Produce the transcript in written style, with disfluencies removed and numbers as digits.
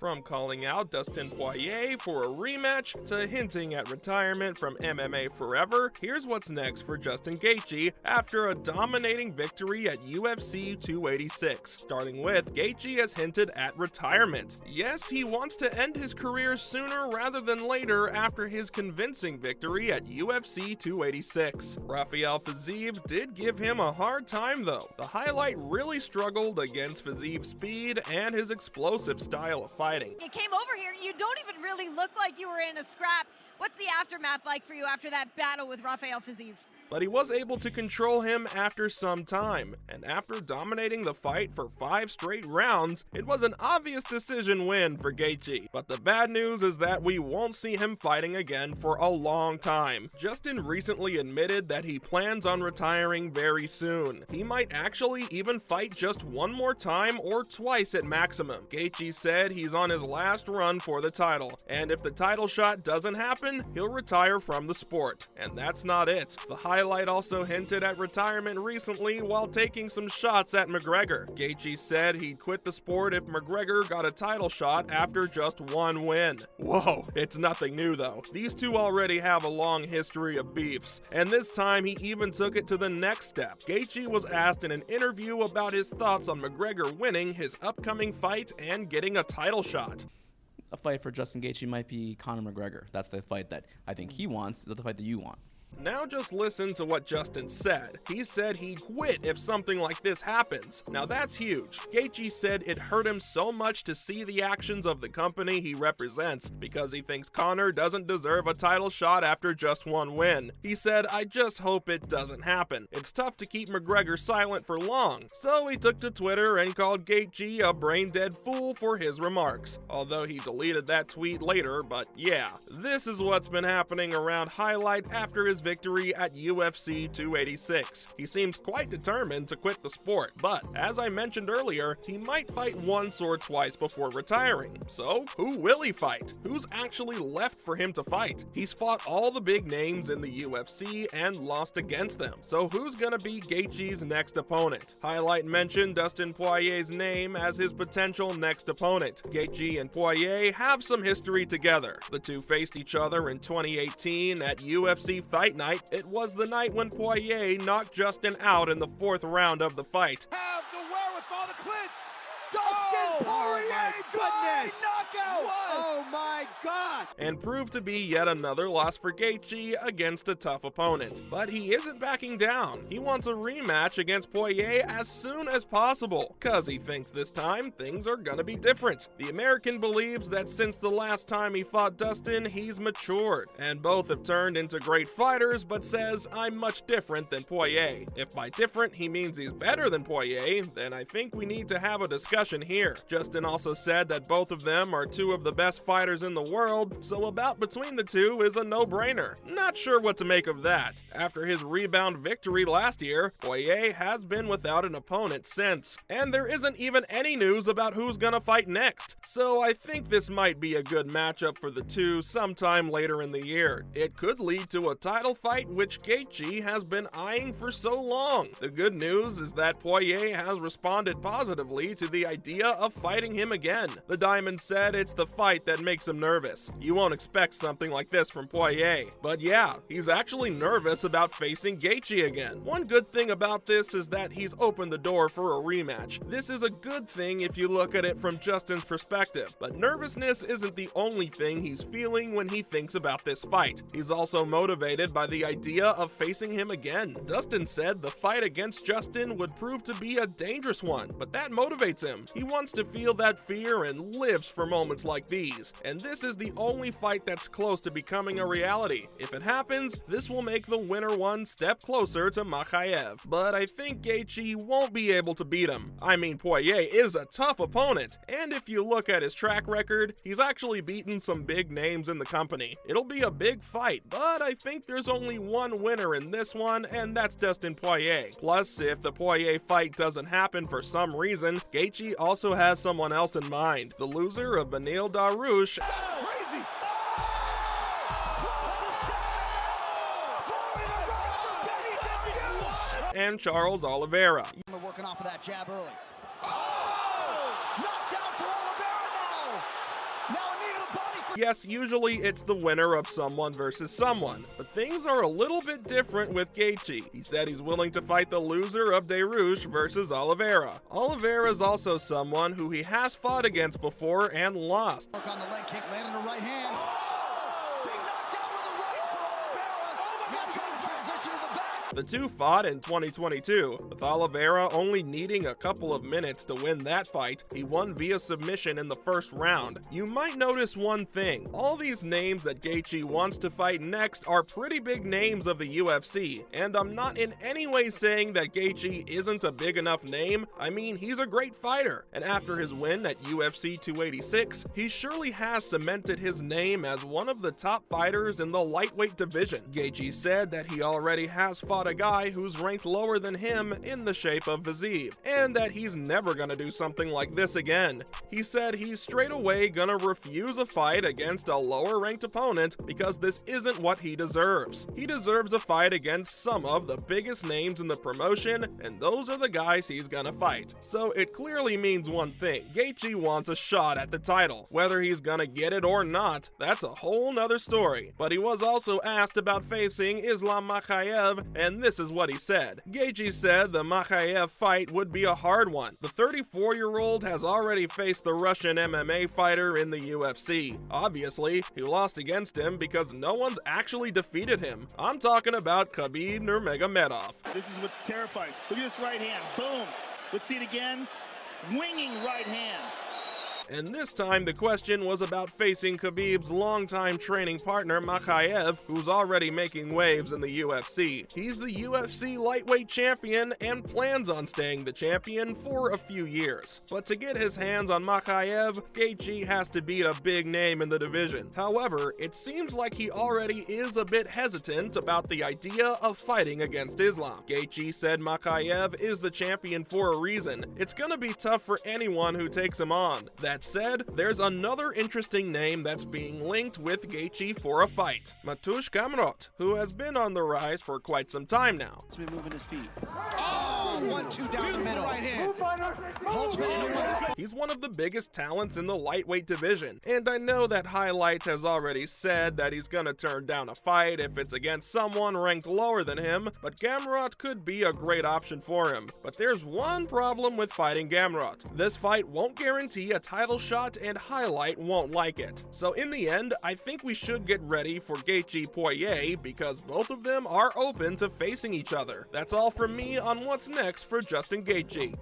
From calling out Dustin Poirier for a rematch to hinting at retirement from MMA forever, here's what's next for Justin Gaethje after a dominating victory at UFC 286. Starting with, Gaethje has hinted at retirement. Yes, he wants to end his career sooner rather than later after his convincing victory at UFC 286. Rafael Fiziev did give him a hard time though. The highlight really struggled against Fiziev's speed and his explosive style of fighting. You came over here, you don't even really look like you were in a scrap. What's the aftermath like for you after that battle with Rafael Fiziev? But he was able to control him after some time, and after dominating the fight for 5 straight rounds, it was an obvious decision win for Gaethje. But the bad news is that we won't see him fighting again for a long time. Justin recently admitted that he plans on retiring very soon. He might actually even fight just one more time or twice at maximum. Gaethje said he's on his last run for the title, and if the title shot doesn't happen, he'll retire from the sport. And that's not it. The highlight also hinted at retirement recently while taking some shots at McGregor. Gaethje said he'd quit the sport if McGregor got a title shot after just one win. Whoa, it's nothing new though. These two already have a long history of beefs, and this time he even took it to the next step. Gaethje was asked in an interview about his thoughts on McGregor winning his upcoming fight and getting a title shot. A fight for Justin Gaethje might be Conor McGregor. That's the fight that I think he wants. Is that the fight that you want? Now just listen to what Justin said. He said he'd quit if something like this happens. Now that's huge. Gaethje said it hurt him so much to see the actions of the company he represents because he thinks Conor doesn't deserve a title shot after just one win. He said, "I just hope it doesn't happen. It's tough to keep McGregor silent for long." So he took to Twitter and called Gaethje a brain-dead fool for his remarks. Although he deleted that tweet later, but yeah. This is what's been happening around Highlight after his victory at UFC 286. He seems quite determined to quit the sport, but as I mentioned earlier, he might fight once or twice before retiring. So, who will he fight? Who's actually left for him to fight? He's fought all the big names in the UFC and lost against them. So who's gonna be Gaethje's next opponent? Highlight mentioned Dustin Poirier's name as his potential next opponent. Gaethje and Poirier have some history together. The two faced each other in 2018 at UFC Fight Night. It was the night when Poirier knocked Justin out in the 4th round of the fight. Have the wherewithal to clinch. Dustin Poirier, my goodness! knockout! What? Oh my gosh! And proved to be yet another loss for Gaethje against a tough opponent. But he isn't backing down. He wants a rematch against Poirier as soon as possible, cause he thinks this time things are gonna be different. The American believes that since the last time he fought Dustin, he's matured, and both have turned into great fighters, but says, "I'm much different than Poirier." If by different he means he's better than Poirier, then I think we need to have a discussion here. Justin also said that both of them are two of the best fighters in the world, so a bout between the two is a no-brainer. Not sure what to make of that. After his rebound victory last year, Poirier has been without an opponent since, and there isn't even any news about who's gonna fight next. So I think this might be a good matchup for the two sometime later in the year. It could lead to a title fight which Gaethje has been eyeing for so long. The good news is that Poirier has responded positively to the idea of fighting him again. The Diamond said it's the fight that makes him nervous. You won't expect something like this from Poirier. But yeah, he's actually nervous about facing Gaethje again. One good thing about this is that he's opened the door for a rematch. This is a good thing if you look at it from Justin's perspective, but nervousness isn't the only thing he's feeling when he thinks about this fight. He's also motivated by the idea of facing him again. Dustin said the fight against Justin would prove to be a dangerous one, but that motivates him. He wants to feel that fear and lives for moments like these, and this is the only fight that's close to becoming a reality. If it happens, this will make the winner one step closer to Makhachev, but I think Gaethje won't be able to beat him. I mean, Poirier is a tough opponent, and if you look at his track record, he's actually beaten some big names in the company. It'll be a big fight, but I think there's only one winner in this one, and that's Dustin Poirier. Plus, if the Poirier fight doesn't happen for some reason, Gaethje also has someone else in mind, the loser of Beneil Dariush Crazy. and Charles Oliveira. We're working off of that jab early. Oh! Knocked down for Oliveira now! Yes, usually it's the winner of someone versus someone, but things are a little bit different with Gaethje. He said he's willing to fight the loser of Dariush versus Oliveira. Oliveira's also someone who he has fought against before and lost. On the leg kick, landing the right hand. Being knocked out with a right for Oliveira. Now trying to transition to the back. The two fought in 2022, with Oliveira only needing a couple of minutes to win that fight. He won via submission in the first round. You might notice one thing. All these names that Gaethje wants to fight next are pretty big names of the UFC, and I'm not in any way saying that Gaethje isn't a big enough name. I mean, he's a great fighter, and after his win at UFC 286, he surely has cemented his name as one of the top fighters in the lightweight division. Gaethje said that he already has fought a guy who's ranked lower than him in the shape of Viziev, and that he's never gonna do something like this again. He said he's straight away gonna refuse a fight against a lower ranked opponent because this isn't what he deserves. He deserves a fight against some of the biggest names in the promotion, and those are the guys he's gonna fight. So it clearly means one thing: Gaethje wants a shot at the title. Whether he's gonna get it or not, that's a whole nother story. But he was also asked about facing Islam Makhachev, and this is what he said. Gaethje said the Makhachev fight would be a hard one. The 34-year-old has already faced the Russian MMA fighter in the UFC. Obviously, he lost against him because no one's actually defeated him. I'm talking about Khabib Nurmagomedov. This is what's terrifying. Look at this right hand. Boom. Let's see it again. Winging right hand. And this time the question was about facing Khabib's longtime training partner Makhachev, who's already making waves in the UFC. He's the UFC lightweight champion and plans on staying the champion for a few years. But to get his hands on Makhachev, Gaethje has to beat a big name in the division. However, it seems like he already is a bit hesitant about the idea of fighting against Islam. Gaethje said Makhachev is the champion for a reason. It's gonna be tough for anyone who takes him on. That said, there's another interesting name that's being linked with Gaethje for a fight: Mateusz Gamrot, who has been on the rise for quite some time now. He's been moving his feet. Oh, 1-2 down the middle. Right hand. Move, fighter. Move. He's one of the biggest talents in the lightweight division, and I know that Highlights has already said that he's gonna turn down a fight if it's against someone ranked lower than him, but Gamrot could be a great option for him. But there's one problem with fighting Gamrot: this fight won't guarantee a title shot, and Highlight won't like it. So in the end, I think we should get ready for Gaethje Poirier because both of them are open to facing each other. That's all from me on what's next for Justin Gaethje.